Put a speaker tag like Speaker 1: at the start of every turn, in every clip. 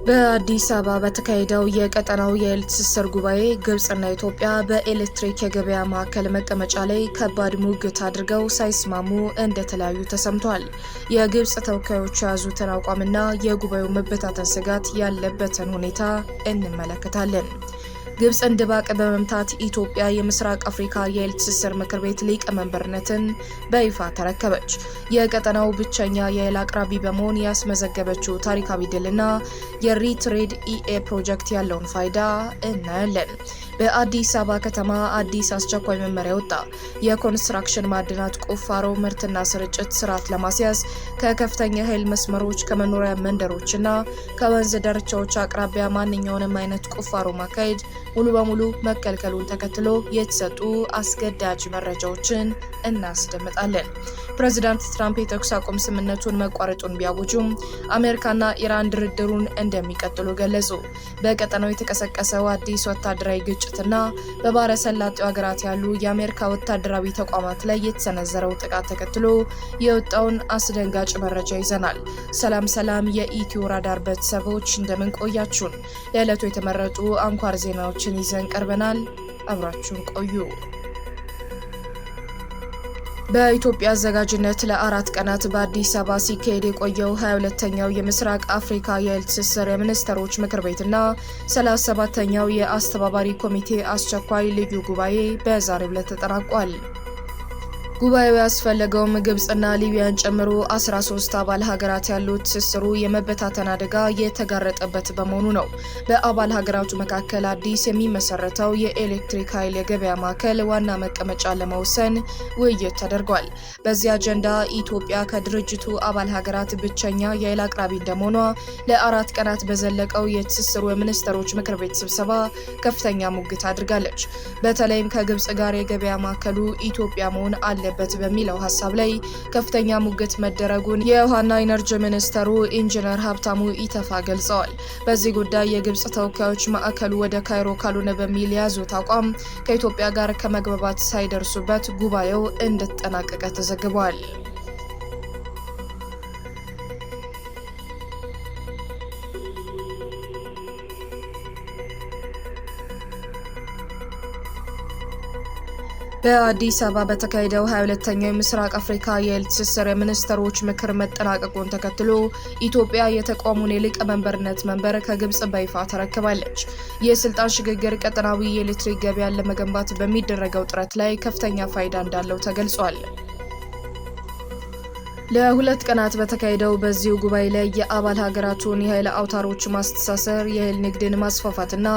Speaker 1: በአዲስ አበባ በተካሄደው የቀጠናው የኃይል ትስስር ጉባኤ ግብጽና ኢትዮጵያ በኤሌክትሪክ የገበያ ማዕከል መቀመጫ ላይ ከባድ ሙግት አድርገው ሳይስማሙ እንደተለያዩ ተሰምቷል። የግብጽ ተወካዮች የያዙትን አቋምና የጉባኤው መበታተን ስጋት ያለበትን ሁኔታ እንመለከታለን። ግብጽን ድባቅ በመምታት ኢትዮጵያ የምስራቅ አፍሪካ የኃይል ትስስር ምክር ቤት ሊቀመንበርነትን በይፋ ተረከበች። የቀጠናው ብቸኛ የኃይል አቅራቢ በመሆን ያስመዘገበችው ታሪካዊ ድልና የሪትሬድ ኢኤ ፕሮጀክት ያለውን ፋይዳ እናያለን። በአዲስ አበባ ከተማ አዲስ አስቸኳይ መመሪያ ወጣ። የኮንስትራክሽን ማዕድናት ቁፋሮ ምርትና ስርጭት ስርዓት ለማስያዝ ከከፍተኛ ኃይል መስመሮች፣ ከመኖሪያ መንደሮችና ከወንዝ ዳርቻዎች አቅራቢያ ማንኛውንም አይነት ቁፋሮ ማካሄድ ሙሉ በሙሉ መከልከሉን ተከትሎ የተሰጡ አስገዳጅ መረጃዎችን እናስደምጣለን። ፕሬዚዳንት ትራምፕ የተኩስ አቁም ስምምነቱን መቋረጡን ቢያውጁም አሜሪካና ኢራን ድርድሩን እንደሚቀጥሉ ገለጹ። በቀጠናው የተቀሰቀሰው አዲስ ወታደራዊ ግጭትና በባህረ ሰላጤው ሀገራት ያሉ የአሜሪካ ወታደራዊ ተቋማት ላይ የተሰነዘረው ጥቃት ተከትሎ የወጣውን አስደንጋጭ መረጃ ይዘናል። ሰላም የኢትዮ ራዳር ቤተሰቦች እንደምን ቆያችሁን? ለዕለቱ የተመረጡ አንኳር ዜናዎችን ይዘን ቀርበናል። አብራችሁን ቆዩ። በኢትዮጵያ አዘጋጅነት ለ4 ቀናት በአዲስ አበባ ሲካሄድ የቆየው 22ኛው የምስራቅ አፍሪካ የኃይል ትስስር የሚኒስትሮች ምክር ቤትና 37ኛው የአስተባባሪ ኮሚቴ አስቸኳይ ልዩ ጉባኤ በዛሬው ዕለት ተጠናቋል። ጉባኤው ያስፈለገውም ግብጽና ሊቢያን ጨምሮ 13 አባል ሀገራት ያሉት ትስስሩ የመበታተን አደጋ የተጋረጠበት በመሆኑ ነው። በአባል ሀገራቱ መካከል አዲስ የሚመሰረተው የኤሌክትሪክ ኃይል የገበያ ማዕከል ዋና መቀመጫ ለመወሰን ውይይት ተደርጓል። በዚህ አጀንዳ ኢትዮጵያ ከድርጅቱ አባል ሀገራት ብቸኛ የኃይል አቅራቢ እንደመሆኗ ለ4 ቀናት በዘለቀው የትስስሩ የሚኒስትሮች ምክር ቤት ስብሰባ ከፍተኛ ሙግት አድርጋለች። በተለይም ከግብጽ ጋር የገበያ ማዕከሉ ኢትዮጵያ መሆን በት በሚለው ሀሳብ ላይ ከፍተኛ ሙግት መደረጉን የውሃና ኢነርጂ ሚኒስተሩ ኢንጂነር ሀብታሙ ኢተፋ ገልጸዋል። በዚህ ጉዳይ የግብጽ ተወካዮች ማዕከሉ ወደ ካይሮ ካልሆነ በሚል የያዙት አቋም ከኢትዮጵያ ጋር ከመግባባት ሳይደርሱበት ጉባኤው እንደተጠናቀቀ ተዘግቧል። በአዲስ አበባ በተካሄደው 22ኛው የምስራቅ አፍሪካ የኃይል ትስስር የሚኒስትሮች ምክር መጠናቀቁን ተከትሎ ኢትዮጵያ የተቋሙን የሊቀመንበርነት መንበር ከግብጽ በይፋ ተረክባለች። የስልጣን ሽግግር ቀጠናዊ የኤሌክትሪክ ገበያን ለመገንባት በሚደረገው ጥረት ላይ ከፍተኛ ፋይዳ እንዳለው ተገልጿል። ለ2 ቀናት በተካሄደው በዚሁ ጉባኤ ላይ የአባል ሀገራቱን የኃይል አውታሮች ማስተሳሰር፣ የኃይል ንግድን ማስፋፋትና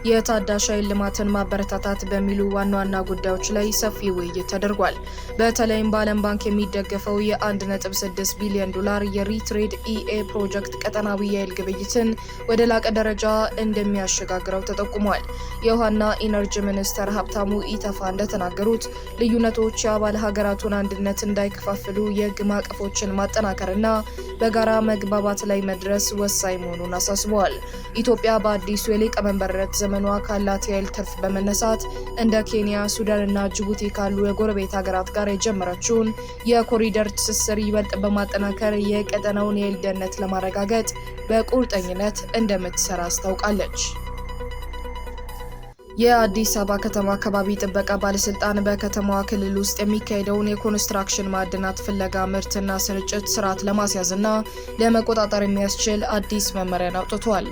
Speaker 1: የታዳሽ ኃይል ልማትን ማበረታታት በሚሉ ዋና ዋና ጉዳዮች ላይ ሰፊ ውይይት ተደርጓል። በተለይም በዓለም ባንክ የሚደገፈው የ1.6 ቢሊዮን ዶላር የሪትሬድ ኢኤ ፕሮጀክት ቀጠናዊ የኃይል ግብይትን ወደ ላቀ ደረጃ እንደሚያሸጋግረው ተጠቁሟል። የውሃና ኢነርጂ ሚኒስተር ሀብታሙ ኢተፋ እንደተናገሩት ልዩነቶች የአባል ሀገራቱን አንድነት እንዳይከፋፍሉ የህግ ማዕቀፎችን ማጠናከርና በጋራ መግባባት ላይ መድረስ ወሳኝ መሆኑን አሳስበዋል። ኢትዮጵያ በአዲሱ የሊቀመንበርነት ዘመኗ ካላት የኃይል ትርፍ በመነሳት እንደ ኬንያ፣ ሱዳንና ጅቡቲ ካሉ የጎረቤት ሀገራት ጋር የጀመረችውን የኮሪደር ትስስር ይበልጥ በማጠናከር የቀጠናውን የኃይል ደህንነት ለማረጋገጥ በቁርጠኝነት እንደምትሰራ አስታውቃለች። የአዲስ አበባ ከተማ አካባቢ ጥበቃ ባለስልጣን በከተማዋ ክልል ውስጥ የሚካሄደውን የኮንስትራክሽን ማዕድናት ፍለጋ ምርትና ስርጭት ስርዓት ለማስያዝና ለመቆጣጠር የሚያስችል አዲስ መመሪያን አውጥቷል።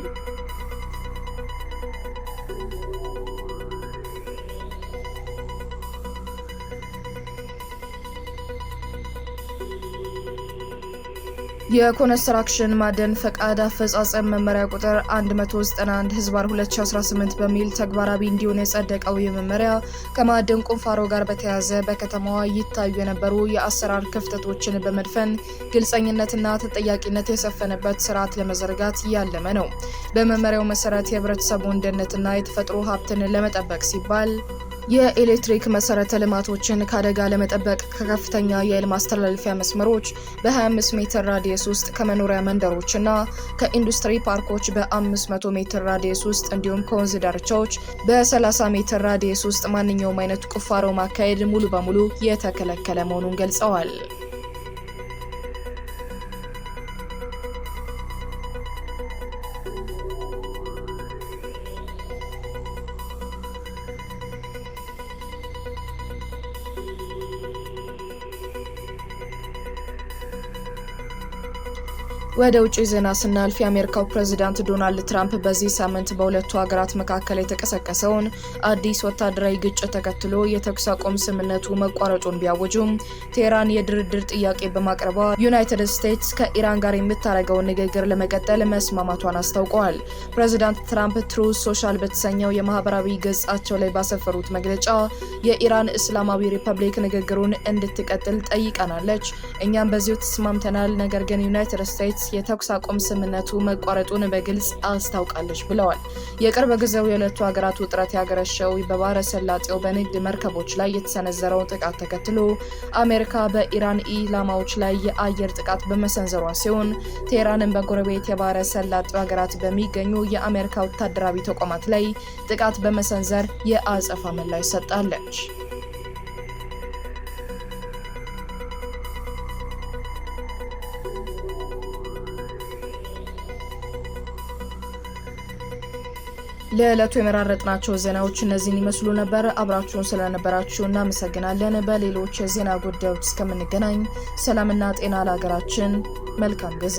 Speaker 1: የኮንስትራክሽን ማዕድን ፈቃድ አፈጻጸም መመሪያ ቁጥር 191/2018 በሚል ተግባራዊ እንዲሆን የጸደቀው የመመሪያ ከማዕድን ቁፋሮ ጋር በተያያዘ በከተማዋ ይታዩ የነበሩ የአሰራር ክፍተቶችን በመድፈን ግልጸኝነትና ተጠያቂነት የሰፈነበት ስርዓት ለመዘርጋት ያለመ ነው። በመመሪያው መሰረት የህብረተሰቡን ደህንነትና የተፈጥሮ ሀብትን ለመጠበቅ ሲባል የኤሌክትሪክ መሰረተ ልማቶችን ከአደጋ ለመጠበቅ ከከፍተኛ የኃይል ማስተላለፊያ መስመሮች በ25 ሜትር ራዲየስ ውስጥ ከመኖሪያ መንደሮችና ከኢንዱስትሪ ፓርኮች በ500 ሜትር ራዲየስ ውስጥ እንዲሁም ከወንዝ ዳርቻዎች በ30 ሜትር ራዲየስ ውስጥ ማንኛውም አይነት ቁፋሮ ማካሄድ ሙሉ በሙሉ የተከለከለ መሆኑን ገልጸዋል። ወደ ውጪ ዜና ስናልፍ የአሜሪካው ፕሬዝዳንት ዶናልድ ትራምፕ በዚህ ሳምንት በሁለቱ ሀገራት መካከል የተቀሰቀሰውን አዲስ ወታደራዊ ግጭት ተከትሎ የተኩስ አቁም ስምምነቱ መቋረጡን ቢያወጁም ቴህራን የድርድር ጥያቄ በማቅረቧ ዩናይትድ ስቴትስ ከኢራን ጋር የምታደርገውን ንግግር ለመቀጠል መስማማቷን አስታውቀዋል። ፕሬዝዳንት ትራምፕ ትሩዝ ሶሻል በተሰኘው የማህበራዊ ገጻቸው ላይ ባሰፈሩት መግለጫ የኢራን እስላማዊ ሪፐብሊክ ንግግሩን እንድትቀጥል ጠይቀናለች፣ እኛም በዚሁ ተስማምተናል፣ ነገር ግን ዩናይትድ ስቴትስ የተኩስ አቁም ስምምነቱ መቋረጡን በግልጽ አስታውቃለች ብለዋል። የቅርብ ጊዜው የሁለቱ ሀገራት ውጥረት ያገረሸው በባህረ ሰላጤው በንግድ መርከቦች ላይ የተሰነዘረውን ጥቃት ተከትሎ አሜሪካ በኢራን ኢላማዎች ላይ የአየር ጥቃት በመሰንዘሯ ሲሆን ቴህራንን በጎረቤት የባህረ ሰላጤው ሀገራት በሚገኙ የአሜሪካ ወታደራዊ ተቋማት ላይ ጥቃት በመሰንዘር የአጸፋ ምላሽ ሰጣለች። ለዕለቱ የመራረጥናቸው ዜናዎች እነዚህን ይመስሉ ነበር። አብራችሁን ስለነበራችሁ እናመሰግናለን። በሌሎች የዜና ጉዳዮች እስከምንገናኝ ሰላምና ጤና ለሀገራችን። መልካም ጊዜ